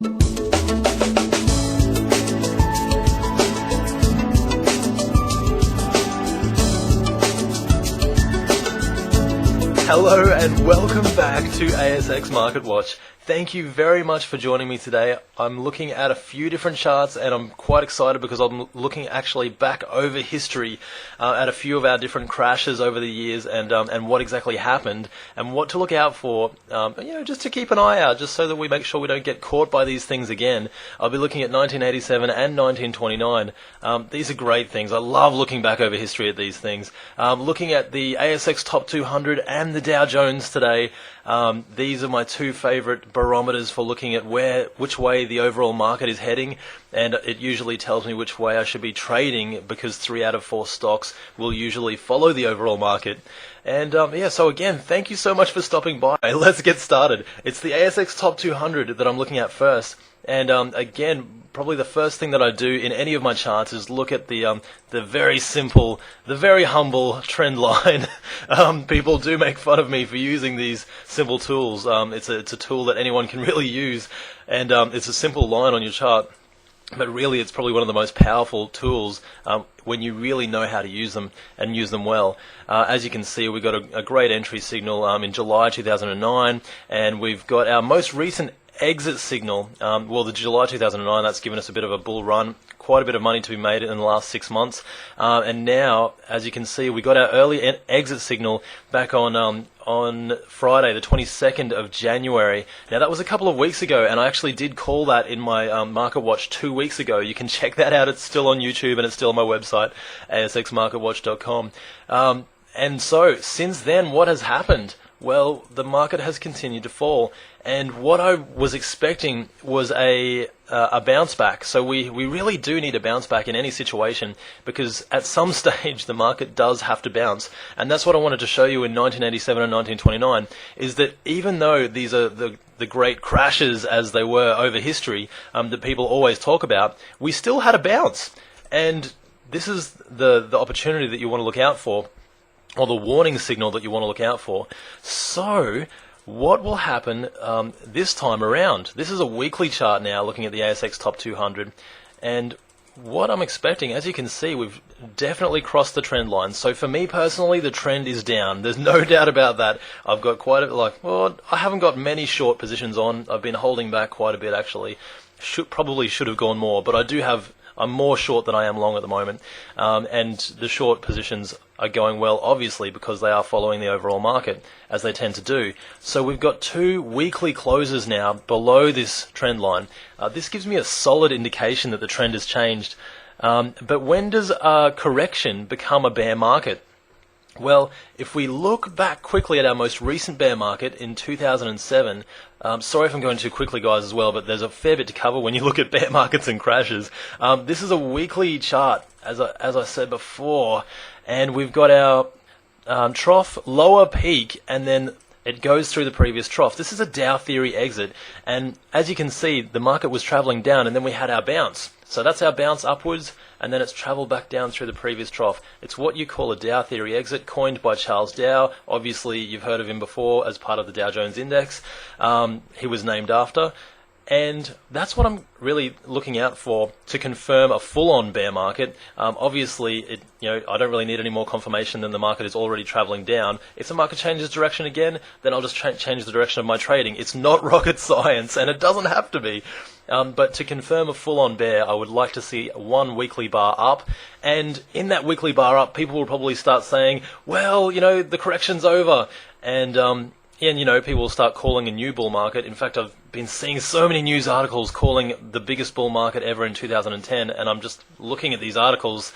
Hello and welcome back to ASX Market Watch. Thank you very much for joining me today. I'm looking at a few different charts and I'm quite excited because I'm looking actually back over history at a few of our different crashes over the years and what exactly happened and what to look out for, just to keep an eye out, just so that we make sure we don't get caught by these things again. I'll be looking at 1987 and 1929. These are great things. I love looking back over history at these things. Looking at the ASX Top 200 and the Dow Jones today. These are my two favorite barometers for looking at which way the overall market is heading, and it usually tells me which way I should be trading because 3 out of 4 stocks will usually follow the overall market. And so again, thank you so much for stopping by. Let's get started. It's the ASX Top 200 that I'm looking at first. And again, probably the first thing that I do in any of my charts is look at the very simple, the very humble trend line. People do make fun of me for using these simple tools. It's a tool that anyone can really use, and it's a simple line on your chart. But really, it's probably one of the most powerful tools when you really know how to use them and use them well. As you can see, we've got a great entry signal in July 2009, and we've got our most recent exit signal. The July 2009, that's given us a bit of a bull run, quite a bit of money to be made in the last 6 months. And now, as you can see, we got our early exit signal back on Friday, the 22nd of January. Now, that was a couple of weeks ago, and I actually did call that in my Market Watch 2 weeks ago. You can check that out. It's still on YouTube, and it's still on my website, asxmarketwatch.com. And so, since then, what has happened? Well, the market has continued to fall, and what I was expecting was a bounce back. So we really do need a bounce back in any situation, because at some stage the market does have to bounce, and that's what I wanted to show you in 1987 and 1929, is that even though these are the great crashes as they were over history that people always talk about, we still had a bounce, and this is the opportunity that you want to look out for, or the warning signal that you want to look out for. So, what will happen this time around? This is a weekly chart now, looking at the ASX Top 200, and what I'm expecting, as you can see, we've definitely crossed the trend line. So for me personally, the trend is down. There's no doubt about that. I've got I haven't got many short positions on. I've been holding back quite a bit, actually. Probably should have gone more, but I'm more short than I am long at the moment, and the short positions are going well, obviously, because they are following the overall market, as they tend to do. So we've got 2 weekly closes now below this trend line. This gives me a solid indication that the trend has changed. But when does a correction become a bear market? Well, if we look back quickly at our most recent bear market in 2007, sorry if I'm going too quickly, guys, as well, but there's a fair bit to cover when you look at bear markets and crashes. This is a weekly chart, as I said before, and we've got our trough, lower peak, and then it goes through the previous trough. This is a Dow theory exit, and as you can see, the market was traveling down, and then we had our bounce. So that's our bounce upwards, and then it's traveled back down through the previous trough. It's what you call a Dow theory exit, coined by Charles Dow. Obviously, you've heard of him before as part of the Dow Jones index. He was named after. And that's what I'm really looking out for to confirm a full-on bear market. Obviously, I don't really need any more confirmation than the market is already traveling down. If the market changes direction again, then I'll just change the direction of my trading. It's not rocket science, and it doesn't have to be. But to confirm a full-on bear, I would like to see one weekly bar up. And in that weekly bar up, people will probably start saying, well, the correction's over. And people will start calling a new bull market. In fact, I've been seeing so many news articles calling the biggest bull market ever in 2010, and I'm just looking at these articles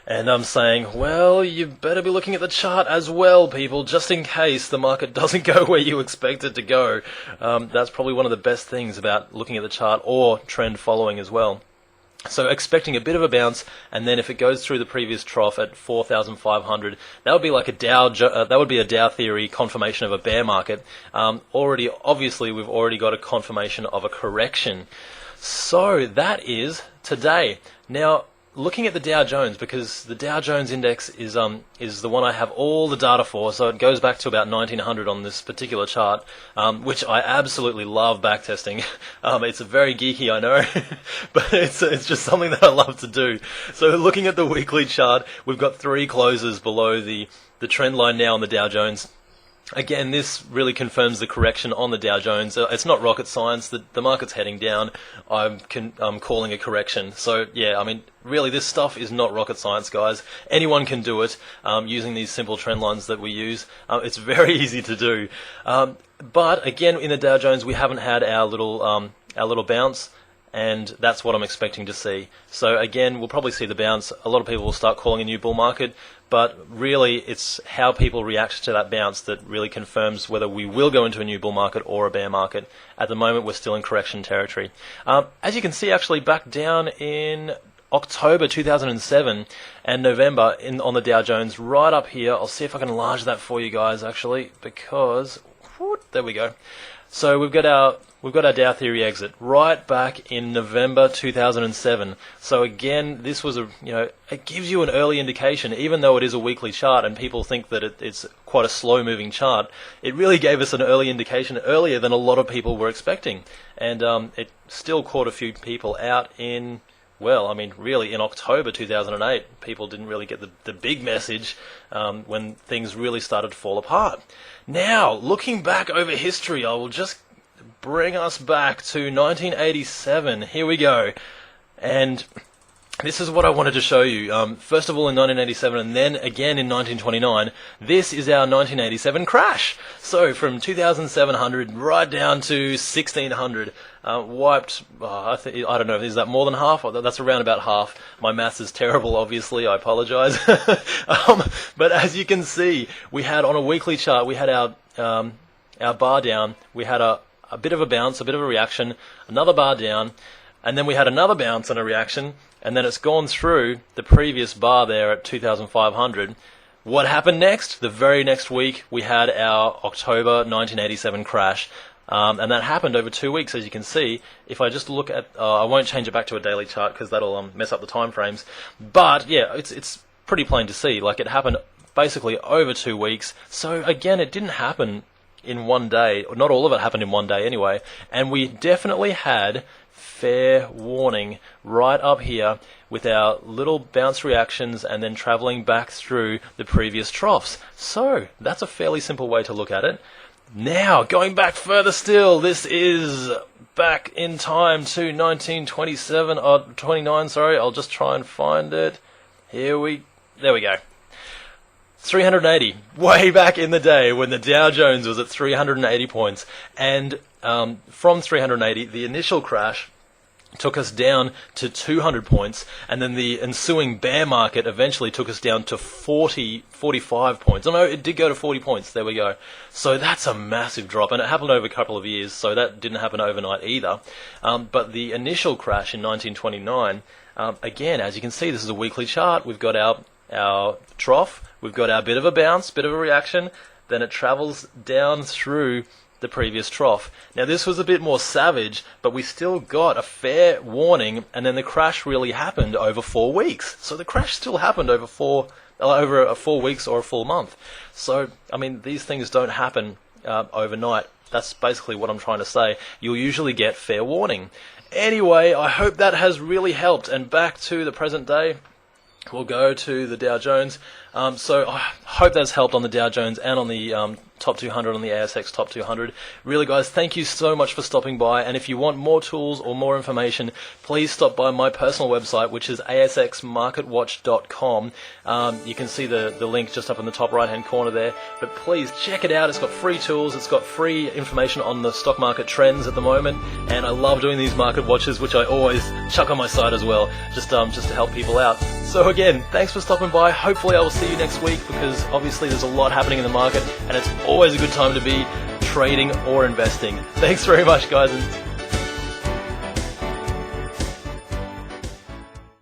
and I'm saying, well, you better be looking at the chart as well, people, just in case the market doesn't go where you expect it to go. That's probably one of the best things about looking at the chart, or trend following as well. So expecting a bit of a bounce, and then if it goes through the previous trough at 4,500, that would be like a Dow theory confirmation of a bear market. Obviously, we've already got a confirmation of a correction. So that is today. Now, looking at the Dow Jones, because the Dow Jones index is the one I have all the data for, so it goes back to about 1900 on this particular chart, which I absolutely love backtesting. It's a very geeky, I know, but it's just something that I love to do. So looking at the weekly chart, we've got 3 closes below the trend line now on the Dow Jones. Again, this really confirms the correction on the Dow Jones. It's not rocket science. The market's heading down. I'm calling a correction. So, yeah, I mean, really, this stuff is not rocket science, guys. Anyone can do it using these simple trend lines that we use. It's very easy to do. But, again, in the Dow Jones, we haven't had our little bounce. And that's what I'm expecting to see. So again, we'll probably see the bounce. A lot of people will start calling a new bull market, but really it's how people react to that bounce that really confirms whether we will go into a new bull market or a bear market. At the moment, we're still in correction territory. As you can see, actually back down in October 2007 and November on the Dow Jones, right up here. I'll see if I can enlarge that for you guys, actually, because there we go. So we've got our Dow theory exit right back in November 2007. So again, this was it gives you an early indication, even though it is a weekly chart and people think that it's quite a slow moving chart. It really gave us an early indication earlier than a lot of people were expecting, and it still caught a few people out in. Well, I mean, really, in October 2008, people didn't really get the big message when things really started to fall apart. Now, looking back over history, I will just bring us back to 1987. Here we go. And this is what I wanted to show you. First of all, in 1987, and then again in 1929, this is our 1987 crash. So from 2,700 right down to 1,600, wiped. I don't know. Is that more than half? That's around about half. My maths is terrible. Obviously, I apologise. But as you can see, we had on a weekly chart, we had our bar down. We had a bit of a bounce, a bit of a reaction, another bar down, and then we had another bounce and a reaction. And then it's gone through the previous bar there at 2,500. What happened next? The very next week, we had our October 1987 crash. And that happened over 2 weeks, as you can see. If I just look at, I won't change it back to a daily chart because that'll mess up the time frames. But yeah, it's pretty plain to see. Like, it happened basically over 2 weeks. So again, it didn't happen in one day. Not all of it happened in one day anyway. And we definitely had fair warning right up here with our little bounce reactions and then traveling back through the previous troughs. So that's a fairly simple way to look at it. Now, going back further still, this is back in time to 1927, or 29, sorry. I'll just try and find it. There we go. 380, way back in the day when the Dow Jones was at 380 points. And from 380, the initial crash took us down to 200 points, and then the ensuing bear market eventually took us down to 45 points. Oh no, it did go to 40 points, there we go. So that's a massive drop, and it happened over a couple of years, so that didn't happen overnight either. But the initial crash in 1929, again, as you can see, this is a weekly chart. We've got our trough, we've got our bit of a bounce, bit of a reaction, then it travels down through the previous trough. Now this was a bit more savage, but we still got a fair warning, and then the crash really happened over 4 weeks. So the crash still happened over 4 weeks or a full month. So, I mean, these things don't happen overnight. That's basically what I'm trying to say. You'll usually get fair warning. Anyway, I hope that has really helped, and back to the present day. We'll go to the Dow Jones. So I hope that's helped on the Dow Jones and on the top 200, on the ASX top 200. Really, guys, thank you so much for stopping by. And if you want more tools or more information, please stop by my personal website, which is asxmarketwatch.com. You can see the link just up in the top right-hand corner there. But please check it out. It's got free tools. It's got free information on the stock market trends at the moment. And I love doing these market watches, which I always chuck on my site as well, just to help people out. So again, thanks for stopping by. Hopefully I will see you next week, because obviously there's a lot happening in the market, and it's always a good time to be trading or investing. Thanks very much, guys, and